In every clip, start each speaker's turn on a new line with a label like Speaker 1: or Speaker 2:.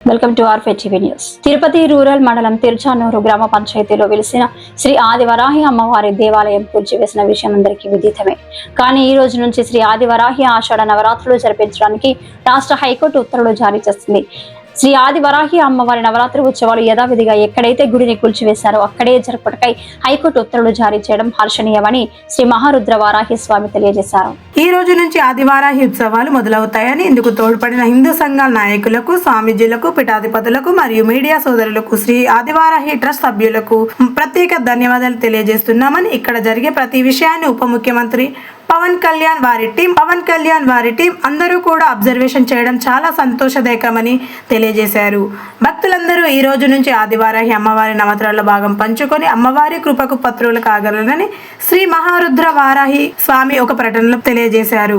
Speaker 1: Welcome to ఆర్ఫెటీవీ news. Tirupati rural మండలం తిరుచానూరు గ్రామ పంచాయతీలో వెలిసిన శ్రీ ఆదివరాహి అమ్మవారి దేవాలయం కూల్చివేసిన విషయం అందరికీ విదితమే. కానీ ఈ రోజు నుంచి శ్రీ ఆదివరాహి ఆషాఢ నవరాత్రులు జరిపించడానికి రాష్ట్ర హైకోర్టు ఉత్తర్వులు జారీ చేసింది. శ్రీ ఆదివరాహి అమ్మవారి నవరాత్రి ఉత్సవాలు యథావిధిగా ఎక్కడైతే గుడిని కూల్చివేశారో అక్కడే జరుపుటకై హైకోర్టు ఉత్తర్వులు జారీ చేయడం హర్షణీయమని శ్రీ మహారుద్ర వారాహి స్వామి తెలియజేశారు.
Speaker 2: ఈ రోజు నుంచి ఆదివారాహి ఉత్సవాలు మొదలవుతాయని ఇందుకు తోడ్పడిన హిందూ సంఘాల నాయకులకు, స్వామీజీలకు, పీఠాధిపతులకు మరియు మీడియా సోదరులకు, శ్రీ ఆదివారాహి ట్రస్ట్ సభ్యులకు ప్రత్యేక ధన్యవాదాలు తెలియజేస్తున్నామని, ఇక్కడ జరిగే ప్రతి విషయాన్ని ఉప ముఖ్యమంత్రి పవన్ కళ్యాణ్ వారి టీం అందరూ కూడా అబ్జర్వేషన్ చేయడం చాలా సంతోషదాయకమని తెలియజేశారు. భక్తులందరూ ఈ రోజు నుంచి ఆదివారాహి అమ్మవారి నవరాత్రుల భాగం పంచుకొని అమ్మవారి కృపకు పత్రులు కాగలరని శ్రీ మహారుద్ర వారాహి స్వామి ఒక ప్రకటనలో తెలియజేశారు.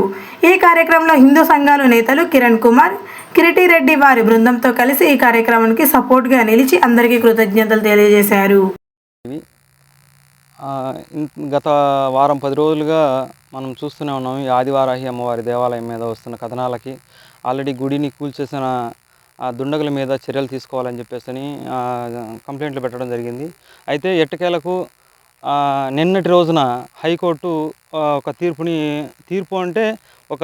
Speaker 2: ఈ కార్యక్రమంలో హిందూ సంఘాల నేతలు కిరణ్ కుమార్, కిరీటిరెడ్డి వారి బృందంతో కలిసి ఈ కార్యక్రమానికి సపోర్ట్గా నిలిచి అందరికీ కృతజ్ఞతలు తెలియజేశారు.
Speaker 3: గత వారం 10 రోజులుగా మనం చూస్తూనే ఉన్నాం. ఈ ఆదివారాహి అమ్మవారి దేవాలయం మీద వస్తున్న కథనాలకి ఆల్రెడీ గుడిని కూల్చేసిన దుండగుల మీద చర్యలు తీసుకోవాలని చెప్పేసి కంప్లైంట్లు పెట్టడం జరిగింది. అయితే ఎట్టకేలకు నిన్నటి రోజున హైకోర్టు ఒక తీర్పు అంటే ఒక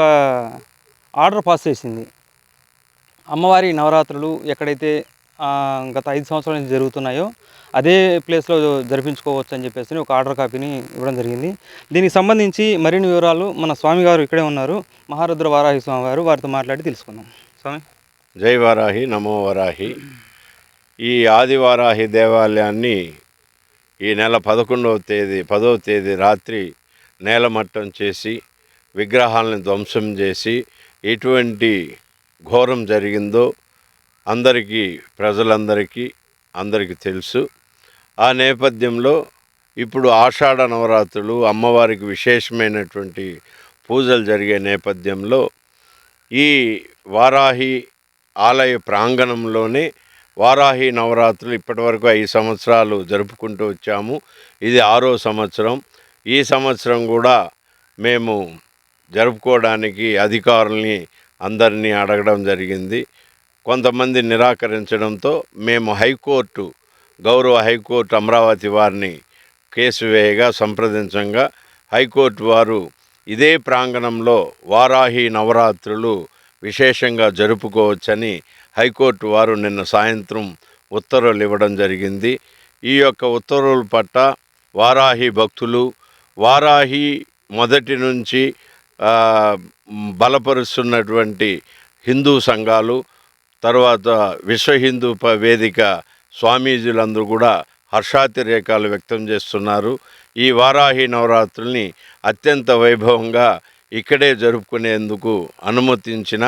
Speaker 3: ఆర్డర్ పాస్ చేసింది. అమ్మవారి నవరాత్రులు ఎక్కడైతే గత 5 సంవత్సరాల నుంచి జరుగుతున్నాయో అదే ప్లేస్లో జరిపించుకోవచ్చు అని చెప్పేసి ఒక ఆర్డర్ కాపీని ఇవ్వడం జరిగింది. దీనికి సంబంధించి మరిన్ని వివరాలు మన స్వామి గారు ఇక్కడే ఉన్నారు, మహారుద్ర వారాహి స్వామి గారు, వారితో మాట్లాడి తెలుసుకుందాం. స్వామి,
Speaker 4: జై వారాహి, నమో వారాహి. ఈ ఆదివారాహి దేవాలయాన్ని ఈ నెల 10వ తేదీ రాత్రి నేలమట్టం చేసి విగ్రహాలను ధ్వంసం చేసి ఎటువంటి ఘోరం జరిగిందో అందరికీ తెలుసు. ఆ నేపథ్యంలో ఇప్పుడు ఆషాఢ నవరాత్రులు అమ్మవారికి విశేషమైనటువంటి పూజలు జరిగే నేపథ్యంలో ఈ వారాహి ఆలయ ప్రాంగణంలోనే వారాహి నవరాత్రులు ఇప్పటివరకు 5 సంవత్సరాలు జరుపుకుంటూ వచ్చాము. ఇది 6వ సంవత్సరం. ఈ సంవత్సరం కూడా మేము జరుపుకోవడానికి అధికారుల్ని అందరినీ అడగడం జరిగింది. కొంతమంది నిరాకరించడంతో మేము గౌరవ హైకోర్టు అమరావతి వారిని కేసు వేయగా సంప్రదించంగా హైకోర్టు వారు ఇదే ప్రాంగణంలో వారాహి నవరాత్రులు విశేషంగా జరుపుకోవచ్చని హైకోర్టు వారు నిన్న సాయంత్రం ఉత్తర్వులు ఇవ్వడం జరిగింది. ఈ యొక్క ఉత్తర్వుల పట్ల వారాహి భక్తులు, వారాహి మొదటి నుంచి బలపరుస్తున్నటువంటి హిందూ సంఘాలు, తర్వాత విశ్వ హిందూ వేదిక స్వామీజీలందరూ కూడా హర్షాతిరేకాలు వ్యక్తం చేస్తున్నారు. ఈ వారాహి నవరాత్రుల్ని అత్యంత వైభవంగా ఇక్కడే జరుపుకునేందుకు అనుమతించిన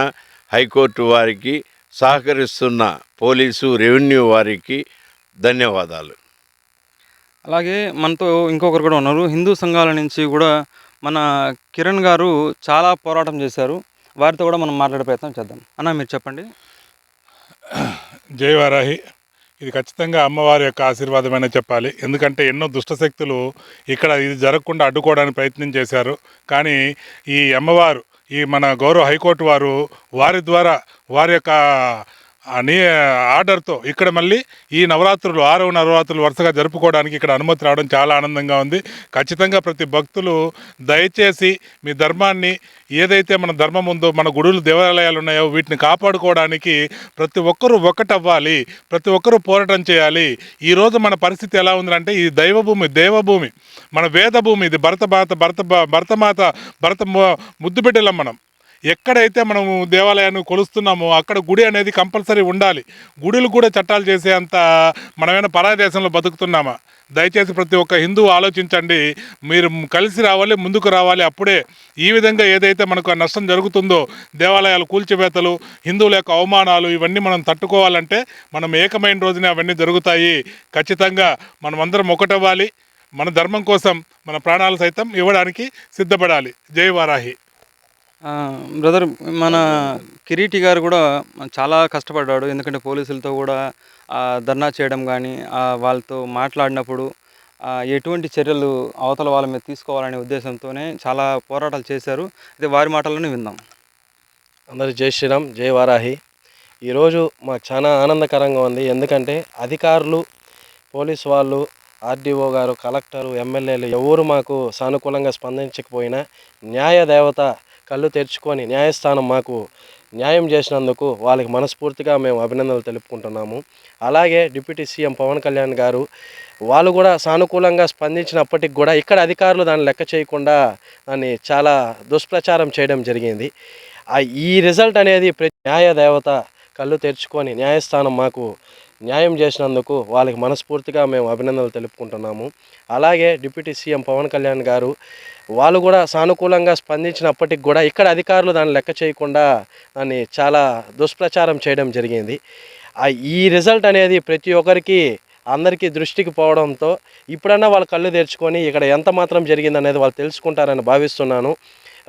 Speaker 4: హైకోర్టు వారికి, సహకరిస్తున్న పోలీసు, రెవెన్యూ వారికి ధన్యవాదాలు.
Speaker 3: అలాగే మనతో ఇంకొకరు కూడా ఉన్నారు. హిందూ సంఘాల నుంచి కూడా మన కిరణ్ గారు చాలా పోరాటం చేశారు. వారితో కూడా మనం మాట్లాడే ప్రయత్నం చేద్దాం. అన్న, మీరు చెప్పండి.
Speaker 5: జై వారాహి. ఇది ఖచ్చితంగా అమ్మవారి యొక్క ఆశీర్వాదమనే చెప్పాలి. ఎందుకంటే ఎన్నో దుష్టశక్తులు ఇక్కడ ఇది జరగకుండా అడ్డుకోవడానికి ప్రయత్నం చేశారు. కానీ ఈ అమ్మవారు, ఈ మన గౌరవ హైకోర్టు వారు వారి ద్వారా వారి యొక్క ఆర్డర్తో ఇక్కడ మళ్ళీ ఈ 6వ నవరాత్రులు వరుసగా జరుపుకోవడానికి ఇక్కడ అనుమతి రావడం చాలా ఆనందంగా ఉంది. ఖచ్చితంగా ప్రతి భక్తులు దయచేసి మీ ధర్మాన్ని, ఏదైతే మన ధర్మం ఉందో, మన గుడులు, దేవాలయాలు ఉన్నాయో వీటిని కాపాడుకోవడానికి ప్రతి ఒక్కరూ ఒకటవ్వాలి, ప్రతి ఒక్కరూ పోరాటం చేయాలి. ఈరోజు మన పరిస్థితి ఎలా ఉందంటే ఇది దైవభూమి, దేవభూమి, మన వేదభూమి, ఇది భరత ముద్దు బిడ్డలం. మనం ఎక్కడైతే మనము దేవాలయాన్ని కొలుస్తున్నామో అక్కడ గుడి అనేది కంపల్సరీ ఉండాలి. గుడులు కూడా చట్టాలు చేసే అంత మనమైనా పరాయి దేశంలో బతుకుతున్నామా? దయచేసి ప్రతి ఒక్క హిందువు ఆలోచించండి. మీరు కలిసి రావాలి, ముందుకు రావాలి. అప్పుడే ఈ విధంగా ఏదైతే మనకు నష్టం జరుగుతుందో, దేవాలయాలు కూల్చివేతలు, హిందువుల యొక్క అవమానాలు, ఇవన్నీ మనం తట్టుకోవాలంటే మనం ఏకమైన రోజునే అవన్నీ జరుగుతాయి. ఖచ్చితంగా మనం అందరం ఒకటవ్వాలి. మన ధర్మం కోసం మన ప్రాణాలు సైతం ఇవ్వడానికి సిద్ధపడాలి. జై వారాహి.
Speaker 3: బ్రదర్, మన కిరీటి గారు కూడా చాలా కష్టపడ్డాడు. ఎందుకంటే పోలీసులతో కూడా ధర్నా చేయడం కానీ, వాళ్ళతో మాట్లాడినప్పుడు ఎటువంటి చర్యలు అవతల వాళ్ళ మీద తీసుకోవాలనే ఉద్దేశంతోనే చాలా పోరాటాలు చేశారు. అయితే వారి మాటలను విందాం.
Speaker 6: అందరికీ జై శ్రీరామ్, జై వారాహి. ఈరోజు మాకు చాలా ఆనందకరంగా ఉంది. ఎందుకంటే అధికారులు, పోలీసు వాళ్ళు, ఆర్డీఓ గారు, కలెక్టరు, ఎమ్మెల్యేలు ఎవరు మాకు సానుకూలంగా స్పందించకపోయినా న్యాయ దేవత కళ్ళు తెరుచుకొని న్యాయస్థానం మాకు న్యాయం చేసినందుకు వాళ్ళకి మనస్ఫూర్తిగా మేము అభినందనలు తెలుపుకుంటున్నాము. అలాగే డిప్యూటీ సీఎం పవన్ కళ్యాణ్ గారు వాళ్ళు కూడా సానుకూలంగా స్పందించినప్పటికి కూడా ఇక్కడ అధికారులు దాన్ని లెక్క చేయకుండా దాన్ని చాలా దుష్ప్రచారం చేయడం జరిగింది. ఈ రిజల్ట్ అనేది న్యాయ దేవత కళ్ళు తెరుచుకొని న్యాయస్థానం మాకు న్యాయం చేసినందుకు వాళ్ళకి మనస్ఫూర్తిగా మేము అభినందనలు తెలుపుకుంటున్నాము. అలాగే డిప్యూటీ సీఎం పవన్ కళ్యాణ్ గారు వాళ్ళు కూడా సానుకూలంగా స్పందించినప్పటికి కూడా ఇక్కడ అధికారులు దాన్ని లెక్క చేయకుండా దాన్ని చాలా దుష్ప్రచారం చేయడం జరిగింది. ఈ రిజల్ట్ అనేది ప్రతి ఒక్కరికి అందరికీ దృష్టికి పోవడంతో ఇప్పుడన్నా వాళ్ళు కళ్ళు తెరుచుకొని ఇక్కడ ఎంత మాత్రం జరిగిందనేది వాళ్ళు తెలుసుకుంటారని భావిస్తున్నాను.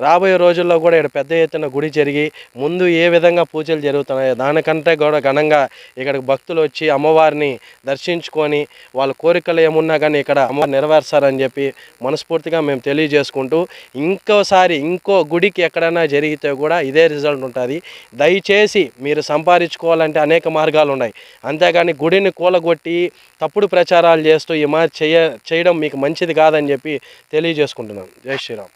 Speaker 6: రాబోయే రోజుల్లో కూడా ఇక్కడ పెద్ద ఎత్తున గుడి జరిగి ముందు ఏ విధంగా పూజలు జరుగుతున్నాయో దానికంటే కూడా ఘనంగా ఇక్కడికి భక్తులు వచ్చి అమ్మవారిని దర్శించుకొని వాళ్ళ కోరికలు ఏమున్నా కానీ ఇక్కడ అమ్మవారు నెరవేర్చారని చెప్పి మనస్ఫూర్తిగా మేము తెలియజేసుకుంటూ ఇంకో గుడికి ఎక్కడైనా జరిగితే కూడా ఇదే రిజల్ట్ ఉంటుంది. దయచేసి మీరు సంపాదించుకోవాలంటే అనేక మార్గాలు ఉన్నాయి. అంతేగాని గుడిని కూలగొట్టి తప్పుడు ప్రచారాలు చేస్తూ చేయడం మీకు మంచిది కాదని చెప్పి తెలియజేసుకుంటున్నాను. జై శ్రీరామ్.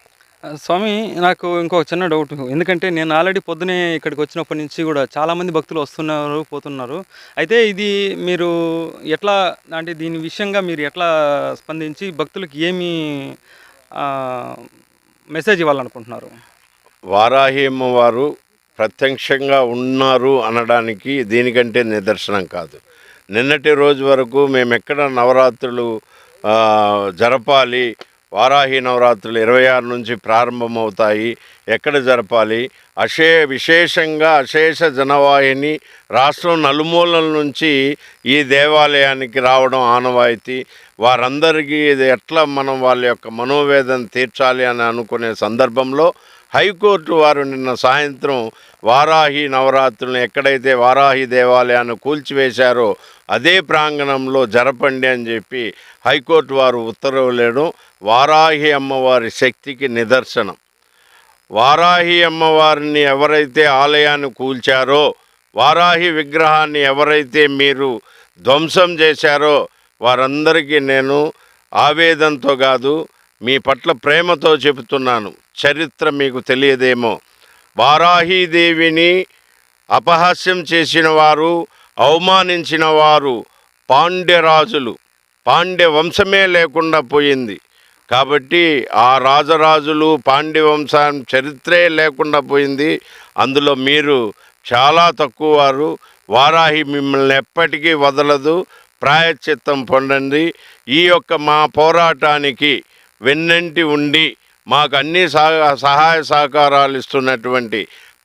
Speaker 3: స్వామి, నాకు ఇంకొక చిన్న డౌట్. ఎందుకంటే నేను ఆల్రెడీ పొద్దునే ఇక్కడికి వచ్చినప్పటి నుంచి కూడా చాలామంది భక్తులు వస్తున్నారు, పోతున్నారు. అయితే ఇది మీరు ఎట్లా, అంటే దీని విషయంగా మీరు ఎట్లా స్పందించి భక్తులకి ఏమి మెసేజ్ ఇవ్వాలనుకుంటున్నారు?
Speaker 4: వారాహి అమ్మవారు ప్రత్యక్షంగా ఉన్నారు అనడానికి దీనికంటే నిదర్శనం కాదు. నిన్నటి రోజు వరకు మేము ఎక్కడ నవరాత్రులు జరపాలి, వారాహి నవరాత్రులు 26 నుంచి ప్రారంభమవుతాయి, ఎక్కడ జరపాలి, విశేషంగా అశేష జనవాహిని రాష్ట్రం నలుమూలల నుంచి ఈ దేవాలయానికి రావడం ఆనవాయితీ. వారందరికీ ఇది ఎట్లా మనం వాళ్ళ యొక్క మనోవేదన తీర్చాలి అని అనుకునే సందర్భంలో హైకోర్టు వారు నిన్న సాయంత్రం వారాహి నవరాత్రులను ఎక్కడైతే వారాహి దేవాలయాన్ని కూల్చివేశారో అదే ప్రాంగణంలో జరపండి అని చెప్పి హైకోర్టు వారు ఉత్తర్వులేయడం వారాహి అమ్మవారి శక్తికి నిదర్శనం. వారాహి అమ్మవారిని ఎవరైతే ఆలయాన్ని కూల్చారో, వారాహి విగ్రహాన్ని ఎవరైతే మీరు ధ్వంసం చేశారో వారందరికీ నేను ఆవేదనతో కాదు, మీ పట్ల ప్రేమతో చెబుతున్నాను. చరిత్ర మీకు తెలియదేమో, వారాహీదేవిని అపహాస్యం చేసిన వారు, అవమానించిన వారు పాండ్యరాజులు. పాండ్య వంశమే లేకుండా పోయింది. కాబట్టి ఆ రాజరాజులు పాండ్య వంశం చరిత్రే లేకుండా పోయింది. అందులో మీరు చాలా తక్కువ వారు. వారాహి మిమ్మల్ని ఎప్పటికీ వదలదు. ప్రాయశ్చిత్తం పొందండి. ఈ యొక్క మా పోరాటానికి వెన్నంటి ఉండి మాకు అన్ని సహాయ సహకారాలు ఇస్తున్నటువంటి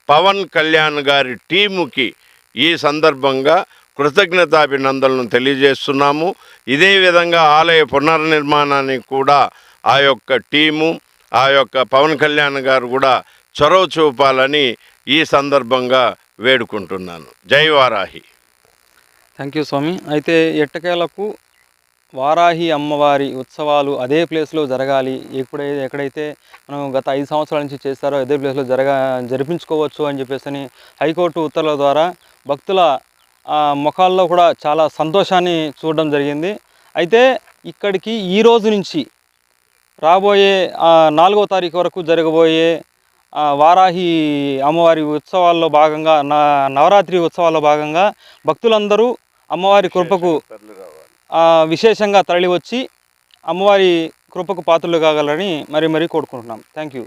Speaker 4: పవన్ కళ్యాణ్ గారి టీముకి ఈ సందర్భంగా కృతజ్ఞతాభినందనలను తెలియజేస్తున్నాము. ఇదే విధంగా ఆలయ పునర్నిర్మాణానికి కూడా ఆ యొక్క టీము, ఆ యొక్క పవన్ కళ్యాణ్ గారు కూడా చొరవ చూపాలని ఈ సందర్భంగా వేడుకుంటున్నాను. జై వారాహి.
Speaker 3: థ్యాంక్ యూ స్వామి. అయితే ఎట్టకేలకు వారాహి అమ్మవారి ఉత్సవాలు అదే ప్లేస్లో జరగాలి, ఎక్కడైతే మనం గత 5 సంవత్సరాల నుంచి చేస్తారో అదే ప్లేస్లో జరిపించుకోవచ్చు అని చెప్పేసి హైకోర్టు ఉత్తర్వుల ద్వారా భక్తుల ముఖాల్లో కూడా చాలా సంతోషాన్ని చూడడం జరిగింది. అయితే ఇక్కడికి ఈ రోజు నుంచి రాబోయే 4వ తారీఖు వరకు జరగబోయే వారాహి అమ్మవారి ఉత్సవాల్లో భాగంగా, నవరాత్రి ఉత్సవాల్లో భాగంగా భక్తులందరూ అమ్మవారి కృపకు విశేషంగా తరలి వచ్చి అమ్మవారి కృపకు పాత్రలు కాగలరని మరీ కోరుకుంటున్నాం. Thank you.